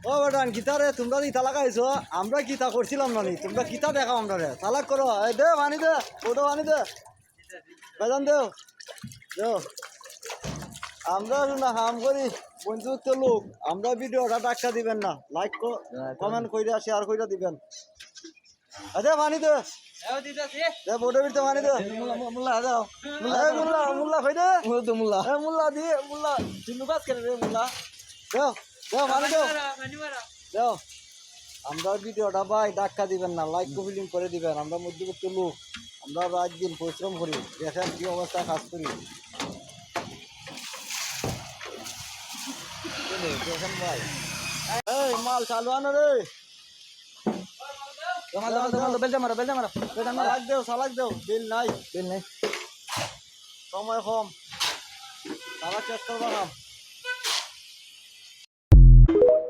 ও বেটান কিতা রে তোমরা ইতা লাগাইছো আমরা কিতা করছিলাম না নি তোমরা কিতা দেখাও আমরা রে চালাক করো এই দে পানি দে ওটা পানি দে বেজান দেও দেও আমরা না হাম করি বন্ধুত্ব লোক আমরা ভিডিওটা টাকা দিবেন না লাইক কমেন্ট কইরা শেয়ার কইরা দিবেন আচ্ছা পানি দে দে বোর্ডে বিতে পানি দে মুল্লা দাও মুল্লা মুল্লা কই দে মুল্লা মুল্লা দিয়ে মুল্লা চিন্নু কাজ করে রে মুল্লা দেও দেও পানি দেও দেও আমরা ভিডিওটা ভাই ধাক্কা দিবেন না লাইক কমেন্ট করে দিবেন আমরা মধ্যবিত্ত লোক আমরা রাত দিন পরিশ্রম করি দেখেন কি অবস্থা কাজ করি দেখেন ভাই এই মাল চালু আনো রে সালাক দেও বিল নাই সময় কম তারা চেক করবা না